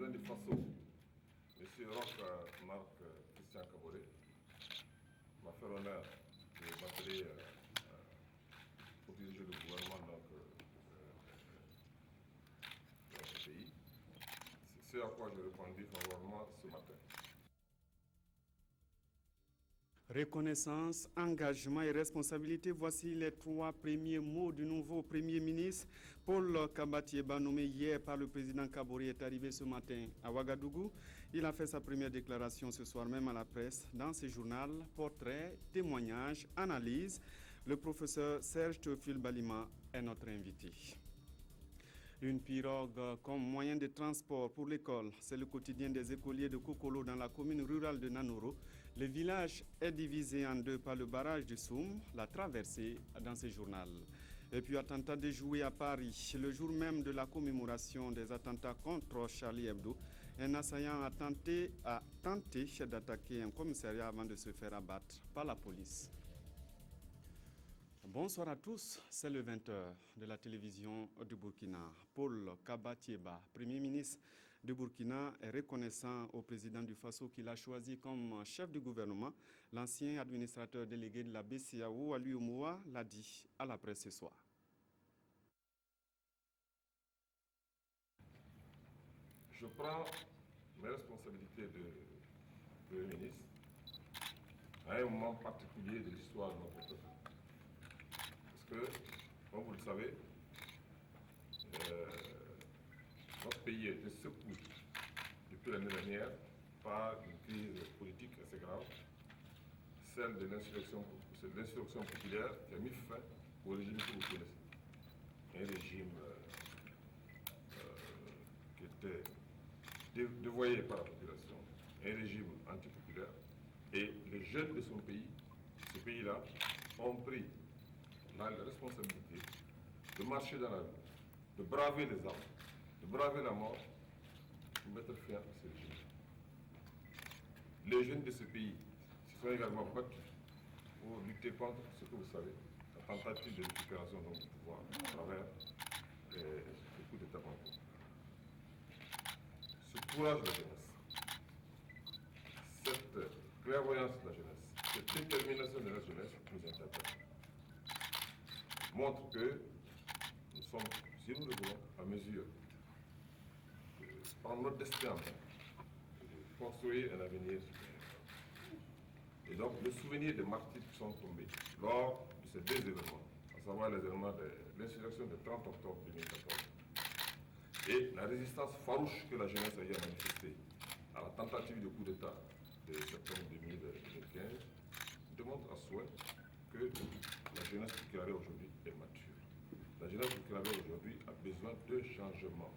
président du FASO, M. Roch Marc Christian Kaboré, m'a fait l'honneur de m'appeler pour diriger le gouvernement dans ce pays. C'est à quoi je répondis favorablement ce matin. Reconnaissance, engagement et responsabilité, voici les trois premiers mots du nouveau Premier ministre. Paul Kabatieba, nommé hier par le président Kaboré, est arrivé ce matin à Ouagadougou. Il a fait sa première déclaration ce soir même à la presse. Dans ce journal, portrait, témoignages, analyse. Le professeur Serge Théophile Balima est notre invité. Une pirogue comme moyen de transport pour l'école, c'est le quotidien des écoliers de Kokolo dans la commune rurale de Nanoro. Le village est divisé en deux par le barrage de Soum, la traversée dans ce journal. Et puis attentat déjoué à Paris, le jour même de la commémoration des attentats contre Charlie Hebdo. Un assaillant a tenté d'attaquer un commissariat avant de se faire abattre par la police. Bonsoir à tous, c'est le 20h de la télévision du Burkina. Paul Kabatieba, Premier ministre du Burkina, est reconnaissant au président du FASO qu'il a choisi comme chef du gouvernement. L'ancien administrateur délégué de la BCAO, Aliou Moua, l'a dit à la presse ce soir. Je prends mes responsabilités de Premier ministre à un moment particulier de l'histoire de notre peuple. Parce que, comme vous le savez, notre pays a été secoué depuis l'année dernière par une crise politique assez grave, celle de l'insurrection populaire qui a mis fin au régime que vous connaissez. Un régime qui était dévoyé par la population, un régime antipopulaire. Et les jeunes de son pays, ce pays-là, ont pris la responsabilité de marcher dans la rue, de braver les armes, de braver la mort pour mettre fin à ce régime. Les jeunes de ce pays se sont également battus pour lutter contre ce que vous savez, la tentative de récupération du pouvoir à travers les coups d'État bancaires. Ce courage de la jeunesse, cette clairvoyance de la jeunesse, cette détermination de la jeunesse nous interpelle. Montre que nous sommes, si nous le voulons, à mesure de prendre notre destin en main, de construire un avenir supérieur. Et donc, le souvenir des martyrs qui sont tombés lors de ces deux événements, à savoir les événements de l'insurrection du 30 octobre 2014 et la résistance farouche que la jeunesse a eu à manifester à la tentative de coup d'État de septembre 2015, démontre à souhait que la jeunesse burkinabé aujourd'hui est mature. La jeunesse burkinabé aujourd'hui a besoin de changement.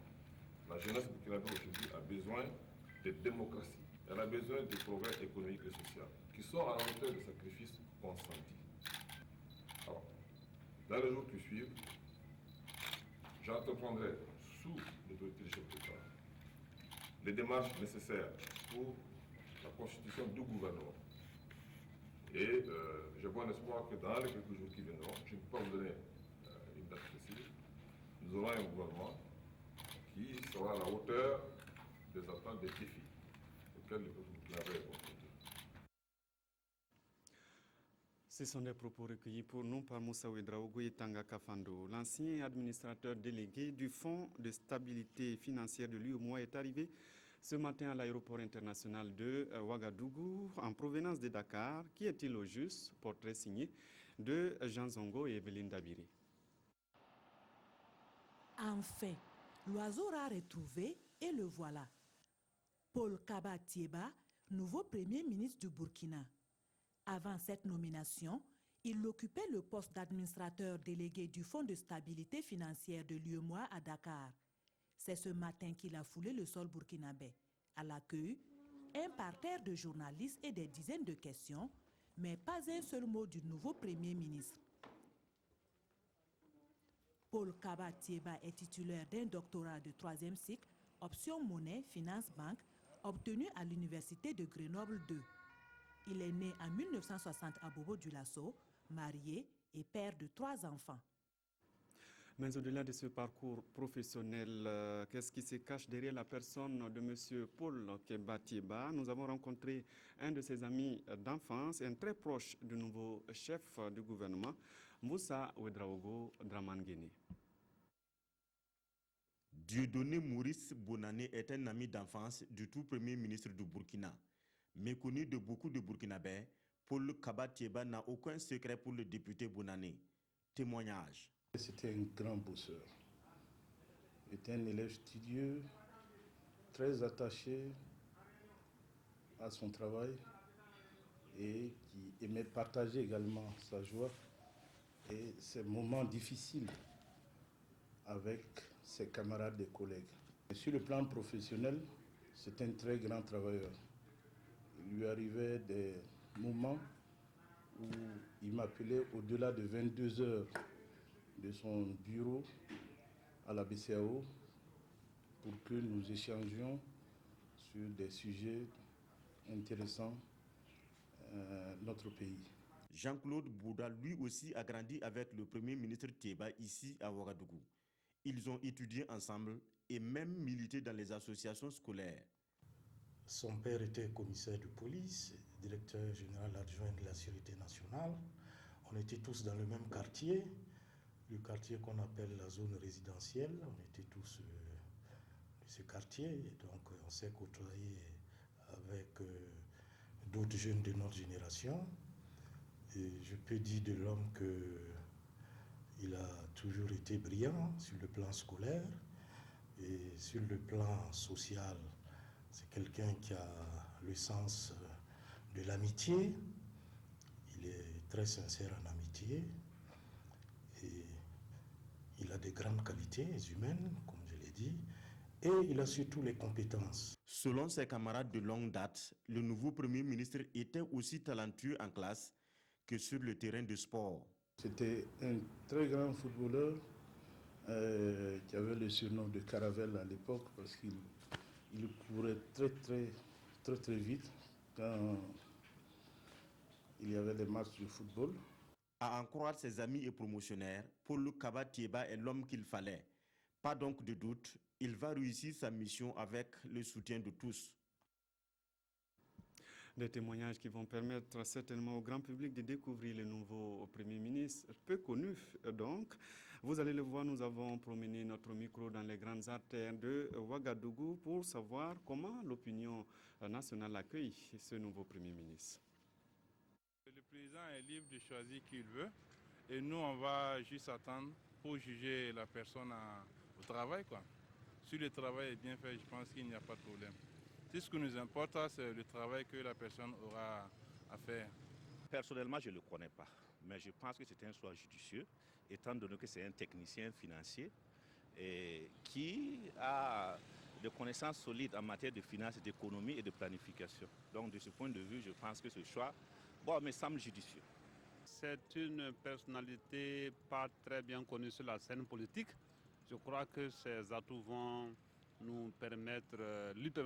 La jeunesse burkinabé aujourd'hui a besoin de démocratie. Elle a besoin de progrès économique et social qui sont à la hauteur des sacrifices consentis. Alors, dans les jours qui suivent, j'entreprendrai sous l'autorité du chef d'État les démarches nécessaires pour la constitution du gouvernement. Et j'ai bon espoir que dans les quelques jours qui viendront, je ne peux pas vous donner une date précise, nous aurons un gouvernement qui sera à la hauteur des attentes, des défis auxquels le peuple burkinabé est confronté. Ce sont des propos recueillis pour nous par Moussa Ouedraogo et Tanga Kafando. L'ancien administrateur délégué du Fonds de stabilité financière de l'UEMOA est arrivé ce matin à l'aéroport international de Ouagadougou en provenance de Dakar. Qui est-il au juste? Portrait signé de Jean Zongo et Evelyne Dabiri. Enfin, l'oiseau rare est trouvé et le voilà. Paul Kabatieba, nouveau Premier ministre du Burkina. Avant cette nomination, il occupait le poste d'administrateur délégué du Fonds de stabilité financière de l'UEMOA à Dakar. C'est ce matin qu'il a foulé le sol burkinabé. À l'accueil, un parterre de journalistes et des dizaines de questions, mais pas un seul mot du nouveau Premier ministre. Paul Kabatieba est titulaire d'un doctorat de 3e cycle, option monnaie, finance, banque, obtenu à l'université de Grenoble 2. Il est né en 1960 à Bobo-Dioulasso, marié et père de 3 enfants. Mais au-delà de ce parcours professionnel, qu'est-ce qui se cache derrière la personne de M. Paul Keba Tieba? Nous avons rencontré un de ses amis d'enfance, un très proche du nouveau chef du gouvernement, Moussa Ouedraogo Dramane-Guéné. Dieudonné Maurice Bonané est un ami d'enfance du tout premier ministre du Burkina. Méconnu de beaucoup de Burkinabés, Paul Kaba Tieba n'a aucun secret pour le député Bonané. Témoignage. C'était un grand bosseur. Il était un élève studieux, très attaché à son travail et qui aimait partager également sa joie et ses moments difficiles avec ses camarades et collègues. Et sur le plan professionnel, c'est un très grand travailleur. Il lui arrivait des moments où il m'appelait au-delà de 22 heures de son bureau à la BCAO pour que nous échangions sur des sujets intéressants notre pays. Jean-Claude Bouda, lui aussi, a grandi avec le premier ministre Tieba ici à Ouagadougou. Ils ont étudié ensemble et même milité dans les associations scolaires. Son père était commissaire de police, directeur général adjoint de la Sûreté nationale. On était tous dans le même quartier, le quartier qu'on appelle la zone résidentielle. On était tous de ce quartier, et donc on s'est côtoyé avec d'autres jeunes de notre génération. Et je peux dire de l'homme qu'il a toujours été brillant sur le plan scolaire et sur le plan social. C'est quelqu'un qui a le sens de l'amitié. Il est très sincère en amitié et il a des grandes qualités humaines, comme je l'ai dit, et il a surtout les compétences. Selon ses camarades de longue date, le nouveau premier ministre était aussi talentueux en classe que sur le terrain de sport. C'était un très grand footballeur qui avait le surnom de Caravelle à l'époque parce qu'il courait très vite quand il y avait les matchs de football. À en croire ses amis et promotionnaires, Paul Kaba Tieba est l'homme qu'il fallait. Pas donc de doute, il va réussir sa mission avec le soutien de tous. Des témoignages qui vont permettre certainement au grand public de découvrir le nouveau Premier ministre, peu connu donc. Vous allez le voir, nous avons promené notre micro dans les grandes artères de Ouagadougou pour savoir comment l'opinion nationale accueille ce nouveau Premier ministre. Le président est libre de choisir qui il veut et nous on va juste attendre pour juger la personne au travail, quoi. Si le travail est bien fait, je pense qu'il n'y a pas de problème. Si ce qui nous importe, c'est le travail que la personne aura à faire. Personnellement, je ne le connais pas, mais je pense que c'est un choix judicieux, étant donné que c'est un technicien financier et qui a des connaissances solides en matière de finances, d'économie et de planification. Donc de ce point de vue, je pense que ce choix me semble judicieux. C'est une personnalité pas très bien connue sur la scène politique. Je crois que ses atouts vont lui permettre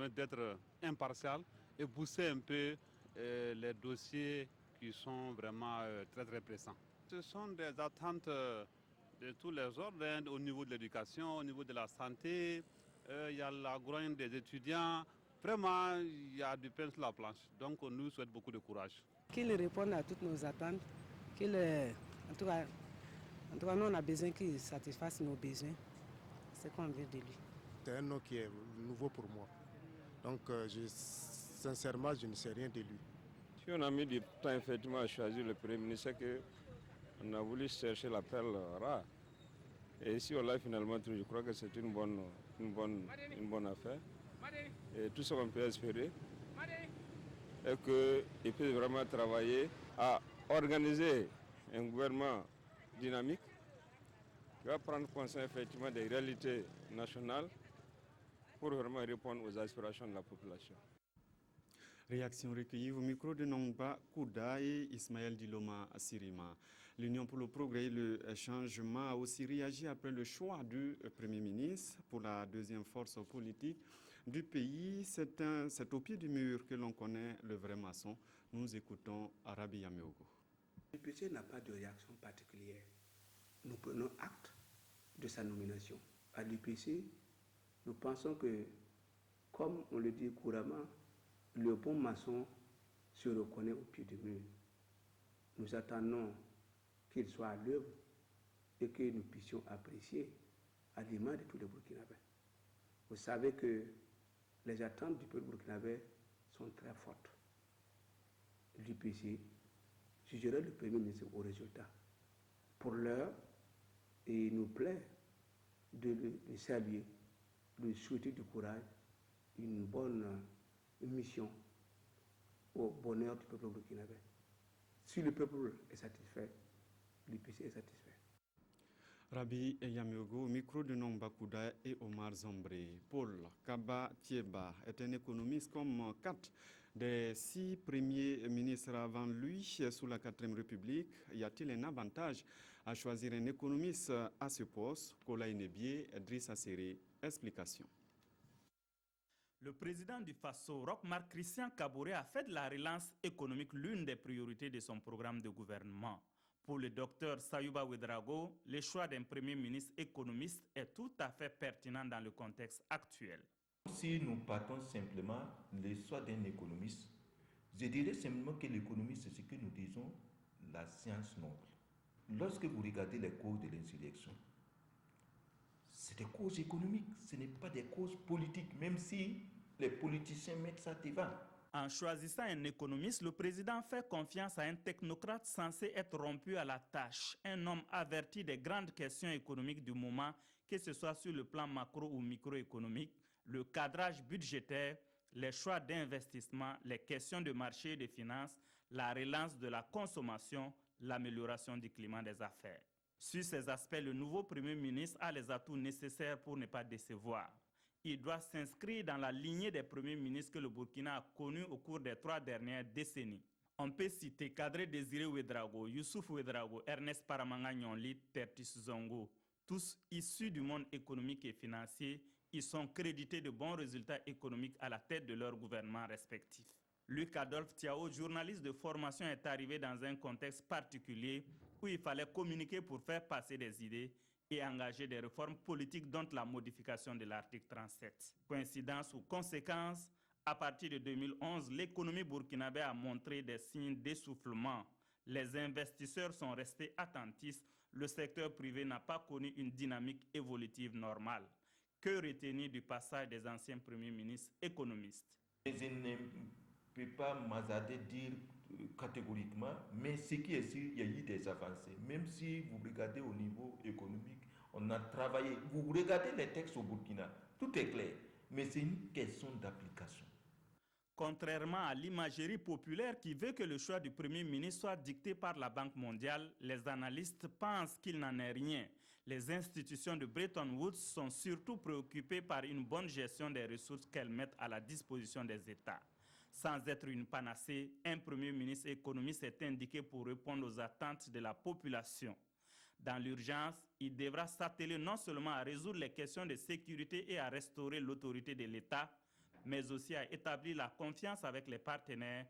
d'être impartial et pousser un peu les dossiers qui sont vraiment très pressants. Ce sont des attentes de tous les ordres, au niveau de l'éducation, au niveau de la santé. Il y a la grogne des étudiants. Vraiment, il y a du pain sur la planche. Donc, on nous souhaite beaucoup de courage. Qu'il réponde à toutes nos attentes, en tout cas, nous on a besoin qu'il satisfasse nos besoins. C'est ce qu'on veut de lui. C'est un nom qui est nouveau pour moi. Donc, sincèrement, je ne sais rien de lui. Si on a mis du temps effectivement à choisir le Premier ministre, c'est qu'on a voulu chercher la perle rare. Et ici, on l'a finalement trouvé. Je crois que c'est une bonne affaire. Et tout ce qu'on peut espérer est qu'il puisse vraiment travailler à organiser un gouvernement dynamique qui va prendre conscience effectivement des réalités nationales pour vraiment répondre aux aspirations de la population. Réaction recueillie au micro de Nongba Kouda et Ismaël Diloma Sirima. L'Union pour le progrès et le changement a aussi réagi après le choix du Premier ministre pour la deuxième force politique du pays. C'est au pied du mur que l'on connaît le vrai maçon. Nous écoutons Arabi Yameogo. Le député n'a pas de réaction particulière. Nous prenons acte de sa nomination. À l'UPC, nous pensons que, comme on le dit couramment, le bon maçon se reconnaît au pied du mur. Nous attendons qu'il soit à l'œuvre et que nous puissions apprécier à l'image de tous les Burkinabés. Vous savez que les attentes du peuple burkinabé sont très fortes. L'UPC jugera le Premier ministre au résultat. Pour l'heure, il nous plaît de le saluer, de lui souhaiter du courage, une bonne mission au bonheur du peuple burkinabé. Si le peuple est satisfait, l'UPC est satisfait. Rabi Yamiogo, micro de Nomba Kouda et Omar Zombré. Paul Kaba-Thiéba est un économiste comme 4 des 6 premiers ministres avant lui sous la 4e République. Y a-t-il un avantage à choisir un économiste à ce poste? Kola Inebié, Driss Serré, explication. Le président du FASO, Roch-Marc Christian Kaboré, a fait de la relance économique l'une des priorités de son programme de gouvernement. Pour le docteur Sayouba Ouedraogo, le choix d'un premier ministre économiste est tout à fait pertinent dans le contexte actuel. Si nous partons simplement le choix d'un économiste, je dirais simplement que l'économie, c'est ce que nous disons la science noble. Lorsque vous regardez les causes de l'insurrection, c'est des causes économiques, ce n'est pas des causes politiques, même si les politiciens mettent ça devant. En choisissant un économiste, le président fait confiance à un technocrate censé être rompu à la tâche, un homme averti des grandes questions économiques du moment, que ce soit sur le plan macro ou microéconomique, le cadrage budgétaire, les choix d'investissement, les questions de marché et de finances, la relance de la consommation, l'amélioration du climat des affaires. Sur ces aspects, le nouveau Premier ministre a les atouts nécessaires pour ne pas décevoir. Il doit s'inscrire dans la lignée des premiers ministres que le Burkina a connus au cours des 3 dernières décennies. On peut citer Kadri Désiré Ouedraogo, Youssouf Ouedraogo, Ernest Paramanga Nyonli, Tertis Zongo. Tous issus du monde économique et financier, ils sont crédités de bons résultats économiques à la tête de leurs gouvernements respectifs. Luc Adolphe Thiao, journaliste de formation, est arrivé dans un contexte particulier où il fallait communiquer pour faire passer des idées et engager des réformes politiques dont la modification de l'article 37. Coïncidence ou conséquence, à partir de 2011, l'économie burkinabé a montré des signes d'essoufflement. Les investisseurs sont restés attentifs, le secteur privé n'a pas connu une dynamique évolutive normale. Que retenir du passage des anciens premiers ministres économistes? Je ne peux pas m'hasarder dire catégoriquement, mais ce qui est sûr, il y a eu des avancées. Même si vous regardez au niveau économique, on a travaillé. Vous regardez les textes au Burkina, tout est clair, mais c'est une question d'application. Contrairement à l'imagerie populaire qui veut que le choix du Premier ministre soit dicté par la Banque mondiale, les analystes pensent qu'il n'en est rien. Les institutions de Bretton Woods sont surtout préoccupées par une bonne gestion des ressources qu'elles mettent à la disposition des États. Sans être une panacée, un Premier ministre économiste est indiqué pour répondre aux attentes de la population. Dans l'urgence, il devra s'atteler non seulement à résoudre les questions de sécurité et à restaurer l'autorité de l'État, mais aussi à établir la confiance avec les partenaires,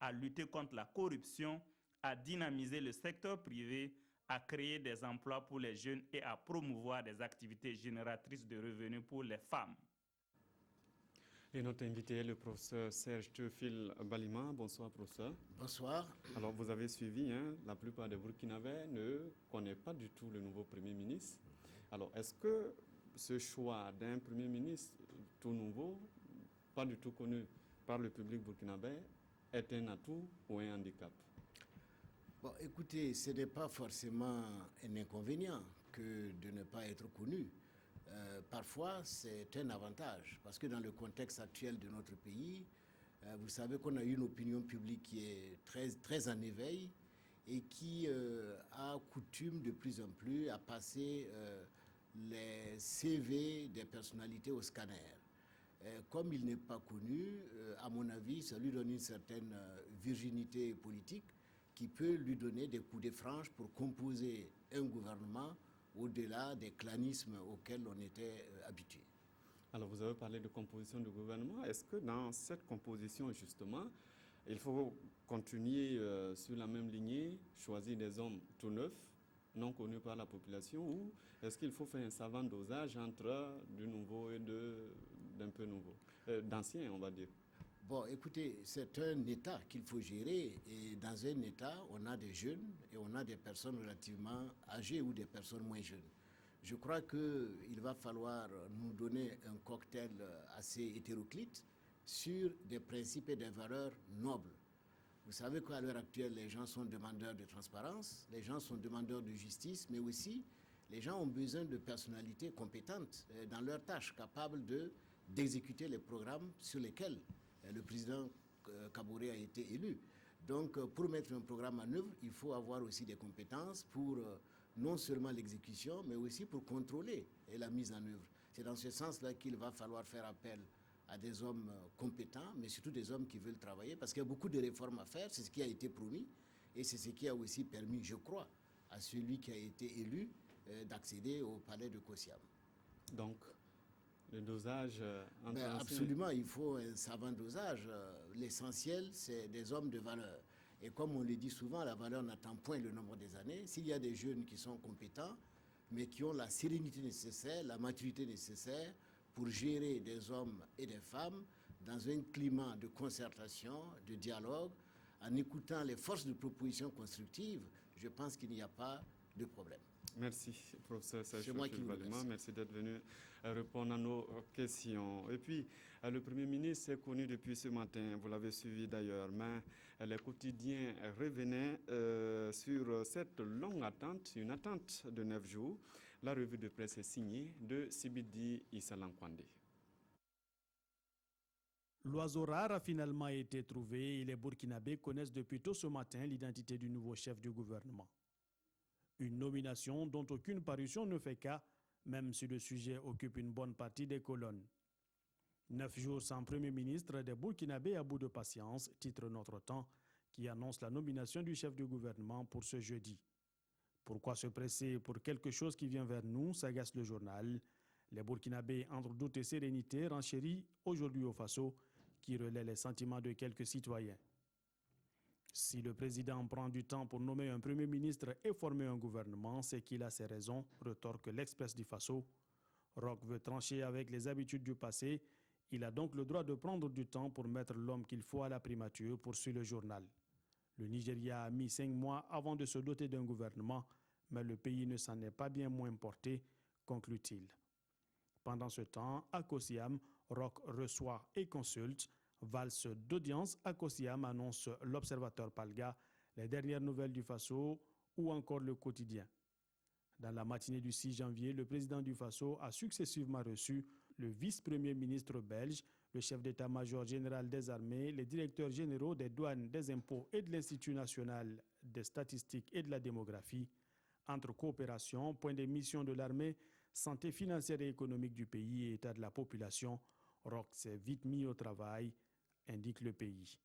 à lutter contre la corruption, à dynamiser le secteur privé, à créer des emplois pour les jeunes et à promouvoir des activités génératrices de revenus pour les femmes. Et notre invité est le professeur Serge Théophile Balima. Bonsoir, professeur. Bonsoir. Alors, vous avez suivi, la plupart des Burkinabés ne connaissent pas du tout le nouveau Premier ministre. Alors, est-ce que ce choix d'un Premier ministre tout nouveau, pas du tout connu par le public burkinabé, est un atout ou un handicap? Bon, écoutez, ce n'est pas forcément un inconvénient que de ne pas être connu. Parfois, c'est un avantage, parce que dans le contexte actuel de notre pays, vous savez qu'on a une opinion publique qui est très en éveil et qui a coutume de plus en plus à passer les CV des personnalités au scanner. Comme il n'est pas connu, à mon avis, ça lui donne une certaine virginité politique qui peut lui donner des coups de franche pour composer un gouvernement au-delà des clanismes auxquels on était habitué. Alors, vous avez parlé de composition du gouvernement. Est-ce que dans cette composition, justement, il faut continuer sur la même lignée, choisir des hommes tout neufs, non connus par la population, ou est-ce qu'il faut faire un savant dosage entre du nouveau et d'un peu nouveau, d'ancien, on va dire? Bon, écoutez, c'est un État qu'il faut gérer, et dans un État, on a des jeunes et on a des personnes relativement âgées ou des personnes moins jeunes. Je crois qu'il va falloir nous donner un cocktail assez hétéroclite sur des principes et des valeurs nobles. Vous savez qu'à l'heure actuelle, les gens sont demandeurs de transparence, les gens sont demandeurs de justice, mais aussi les gens ont besoin de personnalités compétentes dans leurs tâches, capables d'exécuter les programmes sur lesquels le président Kaboré a été élu. Donc, pour mettre un programme en œuvre, il faut avoir aussi des compétences pour non seulement l'exécution, mais aussi pour contrôler la mise en œuvre. C'est dans ce sens-là qu'il va falloir faire appel à des hommes compétents, mais surtout des hommes qui veulent travailler, parce qu'il y a beaucoup de réformes à faire, c'est ce qui a été promis, et c'est ce qui a aussi permis, je crois, à celui qui a été élu d'accéder au palais de Kosiam. Donc, le dosage absolument, il faut un savant dosage. L'essentiel, c'est des hommes de valeur. Et comme on le dit souvent, la valeur n'attend point le nombre des années. S'il y a des jeunes qui sont compétents, mais qui ont la sérénité nécessaire, la maturité nécessaire pour gérer des hommes et des femmes dans un climat de concertation, de dialogue, en écoutant les forces de proposition constructive, je pense qu'il n'y a pas de problème. Merci, professeur Serge Valima. Merci d'être venu répondre à nos questions. Et puis, le Premier ministre est connu depuis ce matin, vous l'avez suivi d'ailleurs, mais les quotidiens revenaient sur cette longue attente, une attente de 9 jours. La revue de presse est signée de Sibidi Issa Lankwande. L'oiseau rare a finalement été trouvé et les Burkinabés connaissent depuis tôt ce matin l'identité du nouveau chef du gouvernement. Une nomination dont aucune parution ne fait cas, même si le sujet occupe une bonne partie des colonnes. 9 jours sans Premier ministre, des Burkinabés à bout de patience, titre Notre Temps, qui annonce la nomination du chef du gouvernement pour ce jeudi. Pourquoi se presser pour quelque chose qui vient vers nous, s'agace le journal. Les Burkinabés, entre doute et sérénité, renchérit aujourd'hui au Faso, qui relaie les sentiments de quelques citoyens. Si le président prend du temps pour nommer un Premier ministre et former un gouvernement, c'est qu'il a ses raisons, retorque l'Express du Faso. Roch veut trancher avec les habitudes du passé. Il a donc le droit de prendre du temps pour mettre l'homme qu'il faut à la primature, poursuit le journal. Le Nigeria a mis 5 mois avant de se doter d'un gouvernement, mais le pays ne s'en est pas bien moins porté, conclut-il. Pendant ce temps, à Kosiam, Roch reçoit et consulte. Valse d'audience à Kosiam, annonce l'Observateur Palga, les dernières nouvelles du Faso ou encore le quotidien. Dans la matinée du 6 janvier, le président du Faso a successivement reçu le vice-premier ministre belge, le chef d'état-major général des armées, les directeurs généraux des douanes, des impôts et de l'Institut national des statistiques et de la démographie. Entre coopération, point des missions de l'armée, santé financière et économique du pays et état de la population, Roch s'est vite mis au travail, indique le pays.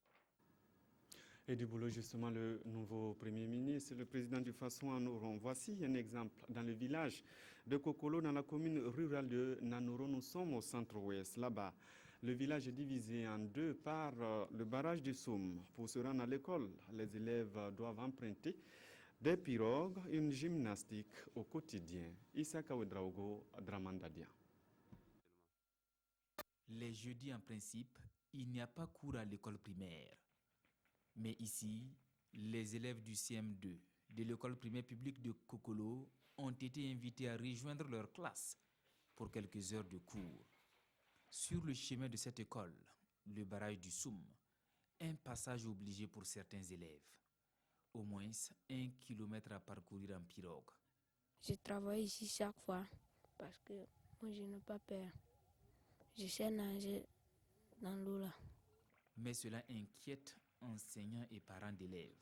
Et du boulot, justement, le nouveau Premier ministre, le président du Faso en Oron. Voici un exemple. Dans le village de Kokolo, dans la commune rurale de Nanoro, nous sommes au centre-ouest. Là-bas, le village est divisé en deux par le barrage du Soum. Pour se rendre à l'école, les élèves doivent emprunter des pirogues, une gymnastique au quotidien. Issa Kawedraogo, Dramandadia. Les jeudis, en principe, il n'y a pas cours à l'école primaire. Mais ici, les élèves du CM2 de l'école primaire publique de Kokolo ont été invités à rejoindre leur classe pour quelques heures de cours. Sur le chemin de cette école, le barrage du Soum, un passage obligé pour certains élèves. Au moins 1 kilomètre à parcourir en pirogue. Je travaille ici chaque fois parce que moi je n'ai pas peur. Je sais nager dans l'eau là. Mais cela inquiète enseignants et parents d'élèves.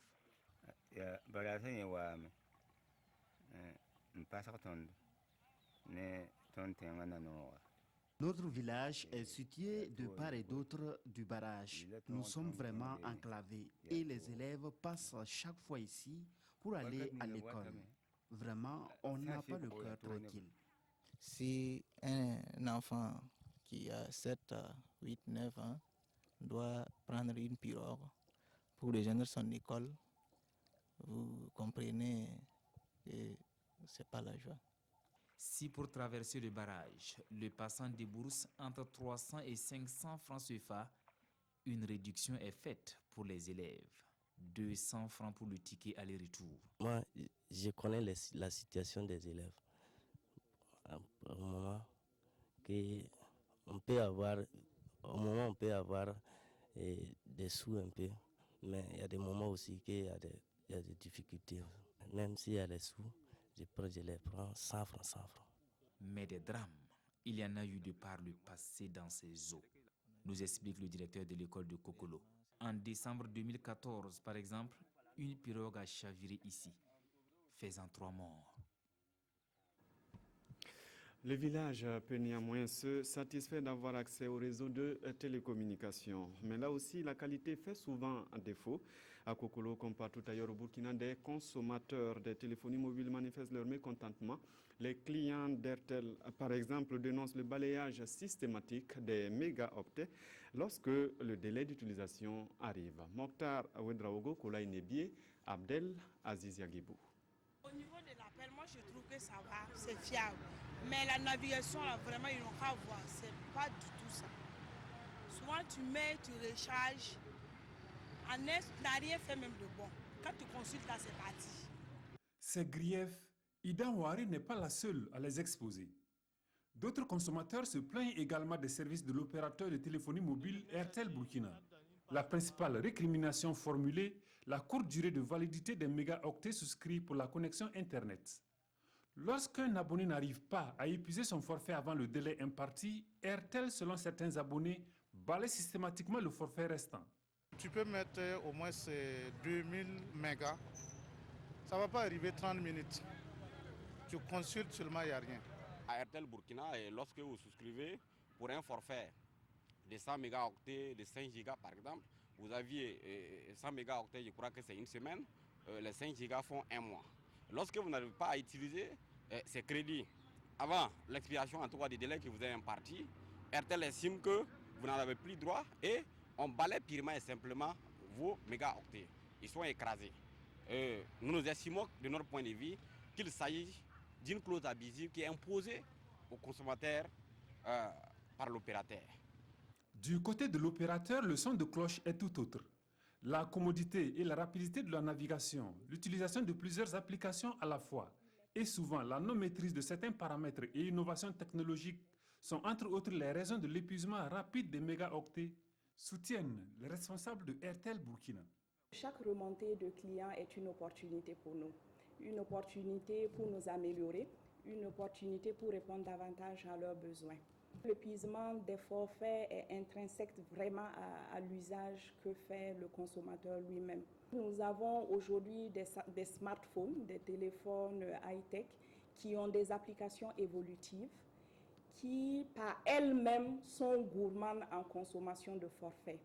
Notre village est situé de part et d'autre du barrage. Nous sommes vraiment enclavés et les élèves passent chaque fois ici pour aller à l'école. Vraiment, on n'a pas le cœur tranquille. Si un enfant qui a 7, 8, 9 ans doit prendre une pirogue pour rejoindre son école, vous comprenez que c'est pas la joie. Si pour traverser le barrage, le passant débourse entre 300 et 500 francs CFA, une réduction est faite pour les élèves. 200 francs pour le ticket aller-retour. Moi, je connais la situation des élèves. Au moment on peut avoir des sous un peu, mais il y a des moments aussi qu'il y a des difficultés. Même s'il y a des sous, je les prends 100 francs, 100 francs. Mais des drames, il y en a eu de par le passé dans ces eaux, nous explique le directeur de l'école de Kokolo. En décembre 2014, par exemple, une pirogue a chaviré ici, faisant 3 morts. Le village peut néanmoins se satisfaire d'avoir accès au réseau de télécommunications. Mais là aussi, la qualité fait souvent défaut. À Kokolo, comme partout ailleurs au Burkina, des consommateurs de téléphonie mobile manifestent leur mécontentement. Les clients d'Airtel, par exemple, dénoncent le balayage systématique des mégaoctets lorsque le délai d'utilisation arrive. Mokhtar Ouedraogo, Koulaï Nebié, Abdel Aziz Yagibou. Au niveau de l'appel, moi je trouve que ça va, c'est fiable. Mais la navigation, là, vraiment, ils n'ont qu'à voir. C'est pas du tout ça. Souvent, tu mets, tu recharges. En est, tu n'as rien fait même de bon. Quand tu consultes, là, c'est parti. Ces griefs, Ida Ouari n'est pas la seule à les exposer. D'autres consommateurs se plaignent également des services de l'opérateur de téléphonie mobile Airtel Burkina. La principale récrimination formulée, la courte durée de validité des mégaoctets souscrits pour la connexion Internet. Lorsqu'un abonné n'arrive pas à épuiser son forfait avant le délai imparti, Airtel, selon certains abonnés, balaie systématiquement le forfait restant. Tu peux mettre au moins 2000 mégas. Ça ne va pas arriver 30 minutes. Tu consultes seulement, il n'y a rien. À Airtel Burkina, lorsque vous souscrivez pour un forfait de 100 mégaoctets, de 5 gigas par exemple, vous aviez 100 mégaoctets, je crois que c'est une semaine, les 5 gigas font un mois. Lorsque vous n'arrivez pas à utiliser ces crédits avant l'expiration en tout cas des délais qui vous est imparti, Airtel estime que vous n'en avez plus droit et on balaie purement et simplement vos mégaoctets. Ils sont écrasés. Nous estimons de notre point de vue qu'il s'agit d'une clause abusive qui est imposée aux consommateurs par l'opérateur. Du côté de l'opérateur, le son de cloche est tout autre. La commodité et la rapidité de la navigation, l'utilisation de plusieurs applications à la fois et souvent la non-maîtrise de certains paramètres et innovations technologiques sont entre autres les raisons de l'épuisement rapide des mégaoctets, soutiennent les responsables de Airtel Burkina. Chaque remontée de clients est une opportunité pour nous, une opportunité pour nous améliorer, une opportunité pour répondre davantage à leurs besoins. L'épuisement des forfaits est intrinsèque vraiment à l'usage que fait le consommateur lui-même. Nous avons aujourd'hui des smartphones, des téléphones high-tech qui ont des applications évolutives qui, par elles-mêmes, sont gourmandes en consommation de forfaits.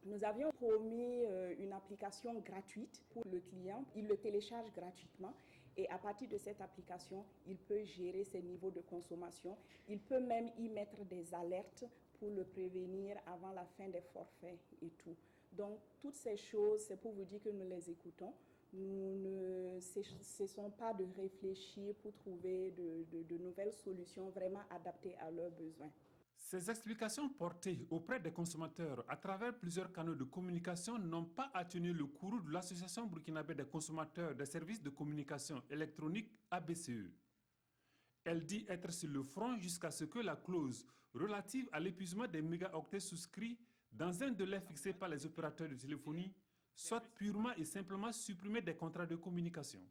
Nous avions promis une application gratuite pour le client. Il le télécharge gratuitement. Et à partir de cette application, il peut gérer ses niveaux de consommation. Il peut même y mettre des alertes pour le prévenir avant la fin des forfaits et tout. Donc, toutes ces choses, c'est pour vous dire que nous les écoutons. Nous ne cessons pas de réfléchir pour trouver de nouvelles solutions vraiment adaptées à leurs besoins. Ces explications portées auprès des consommateurs à travers plusieurs canaux de communication n'ont pas atténué le courroux de l'Association burkinabé des consommateurs des services de communication électronique ABCE. Elle dit être sur le front jusqu'à ce que la clause relative à l'épuisement des mégaoctets souscrits dans un délai fixé par les opérateurs de téléphonie soit purement et simplement supprimée des contrats de communication.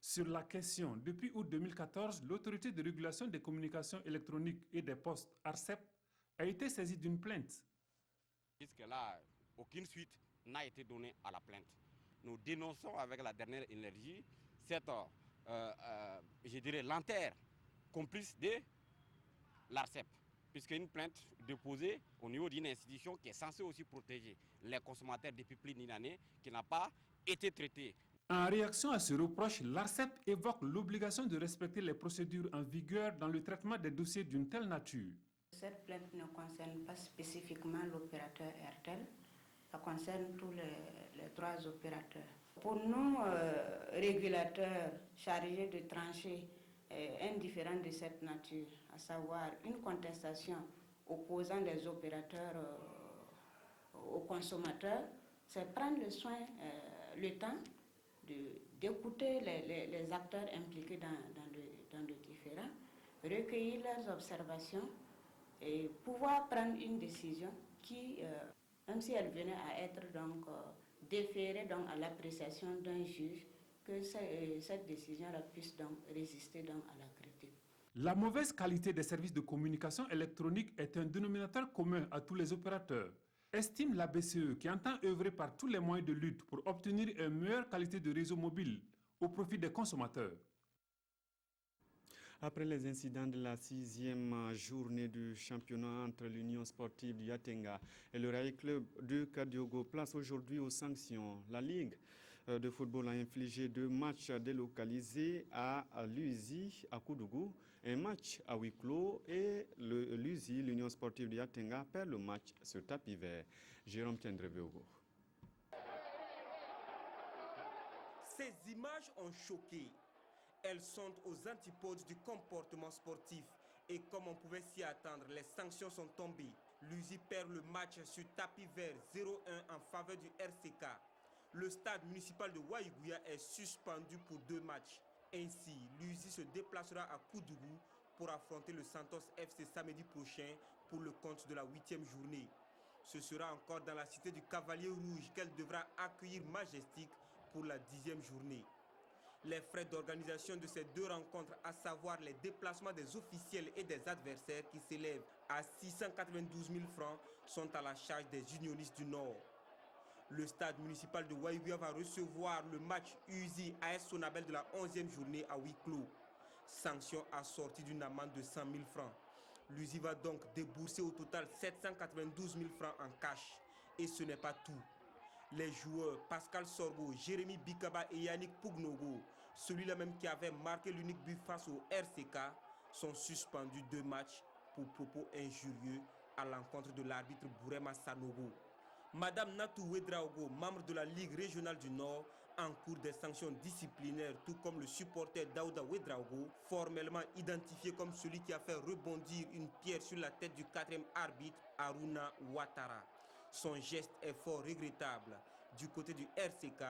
Sur la question, depuis août 2014, l'autorité de régulation des communications électroniques et des postes, ARCEP, a été saisie d'une plainte. Jusque-là, aucune suite n'a été donnée à la plainte. Nous dénonçons avec la dernière énergie cette, je dirais, lenteur complice de l'ARCEP, puisqu'une plainte déposée au niveau d'une institution qui est censée aussi protéger les consommateurs depuis plus d'une année, qui n'a pas été traitée. En réaction à ce reproche, l'ARCEP évoque l'obligation de respecter les procédures en vigueur dans le traitement des dossiers d'une telle nature. Cette plainte ne concerne pas spécifiquement l'opérateur Airtel, ça concerne tous les 3 opérateurs. Pour nous, régulateurs chargés de trancher un différend de cette nature, à savoir une contestation opposant les opérateurs aux consommateurs, c'est prendre le temps d'écouter les acteurs impliqués dans le différend, recueillir leurs observations et pouvoir prendre une décision qui, même si elle venait à être donc, déférée donc, à l'appréciation d'un juge, que cette décision-là puisse donc résister donc, à la critique. La mauvaise qualité des services de communication électronique est un dénominateur commun à tous les opérateurs, estime la BCE qui entend œuvrer par tous les moyens de lutte pour obtenir une meilleure qualité de réseau mobile au profit des consommateurs. Après les incidents de la 6e journée du championnat entre l'Union sportive du Yatenga et le Rail Club de Kadiogo, place aujourd'hui aux sanctions. La Ligue de football a infligé 2 matchs délocalisés à l'USI, à Koudougou, un match à huis clos et l'USI, l'Union sportive du Yatenga, perd le match sur tapis vert. Jérôme Tendrebeogo. Ces images ont choqué. Elles sont aux antipodes du comportement sportif. Et comme on pouvait s'y attendre, les sanctions sont tombées. L'USI perd le match sur tapis vert 0-1 en faveur du RCK. Le stade municipal de Waïgouya est suspendu pour 2 matchs. Ainsi, l'USI se déplacera à Koudougou pour affronter le Santos FC samedi prochain pour le compte de la 8e journée. Ce sera encore dans la cité du Cavalier Rouge qu'elle devra accueillir Majestic pour la 10e journée. Les frais d'organisation de ces 2 rencontres, à savoir les déplacements des officiels et des adversaires qui s'élèvent à 692 000 francs, sont à la charge des unionistes du Nord. Le stade municipal de Waïgouya va recevoir le match USI AS Sonabel de la 11e journée à huis clos. Sanction assortie d'une amende de 100 000 francs. L'USI va donc débourser au total 792 000 francs en cash. Et ce n'est pas tout. Les joueurs Pascal Sorgo, Jérémy Bikaba et Yannick Pugnogo, celui-là même qui avait marqué l'unique but face au RCK, sont suspendus 2 matchs pour propos injurieux à l'encontre de l'arbitre Bourema Sanogo. Madame Natou Ouedraogo, membre de la Ligue régionale du Nord, encourt des sanctions disciplinaires, tout comme le supporter Daouda Ouedraogo, formellement identifié comme celui qui a fait rebondir une pierre sur la tête du 4e arbitre, Aruna Ouattara. Son geste est fort regrettable. Du côté du RCK,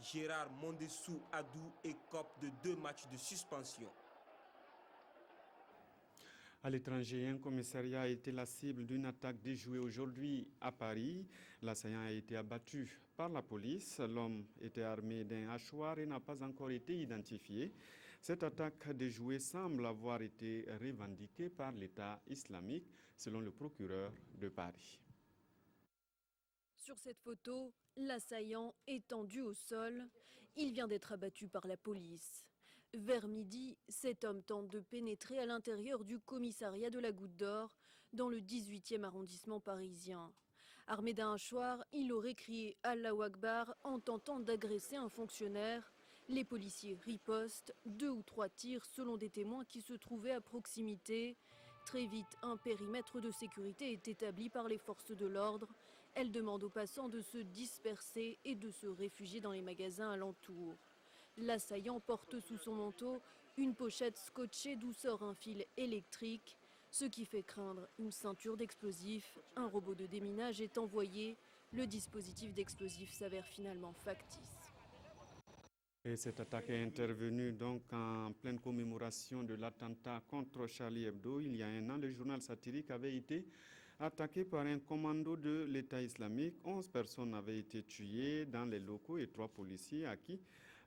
Gérard Mondessou Adou écope de 2 matchs de suspension. À l'étranger, un commissariat a été la cible d'une attaque déjouée aujourd'hui à Paris. L'assaillant a été abattu par la police. L'homme était armé d'un hachoir et n'a pas encore été identifié. Cette attaque déjouée semble avoir été revendiquée par l'État islamique, selon le procureur de Paris. Sur cette photo, l'assaillant est tendu au sol. Il vient d'être abattu par la police. Vers midi, cet homme tente de pénétrer à l'intérieur du commissariat de la Goutte d'Or, dans le 18e arrondissement parisien. Armé d'un hachoir, il aurait crié « Allahu Akbar » en tentant d'agresser un fonctionnaire. Les policiers ripostent, 2 ou 3 tirs selon des témoins qui se trouvaient à proximité. Très vite, un périmètre de sécurité est établi par les forces de l'ordre. Elles demandent aux passants de se disperser et de se réfugier dans les magasins alentours. L'assaillant porte sous son manteau une pochette scotchée d'où sort un fil électrique, ce qui fait craindre une ceinture d'explosifs. Un robot de déminage est envoyé. Le dispositif d'explosifs s'avère finalement factice. Et cette attaque est intervenue donc en pleine commémoration de l'attentat contre Charlie Hebdo. Il y a un an, le journal satirique avait été attaqué par un commando de l'État islamique. 11 personnes avaient été tuées dans les locaux et 3 policiers à qui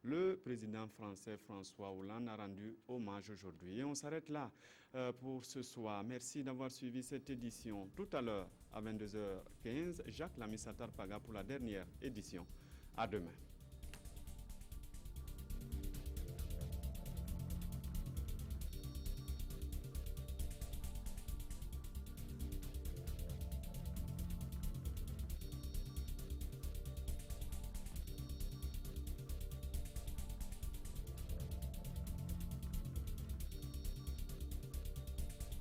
le président français François Hollande a rendu hommage aujourd'hui. Et on s'arrête là pour ce soir. Merci d'avoir suivi cette édition. Tout à l'heure, à 22h15, Jacques Lamy Satar Paga pour la dernière édition. À demain.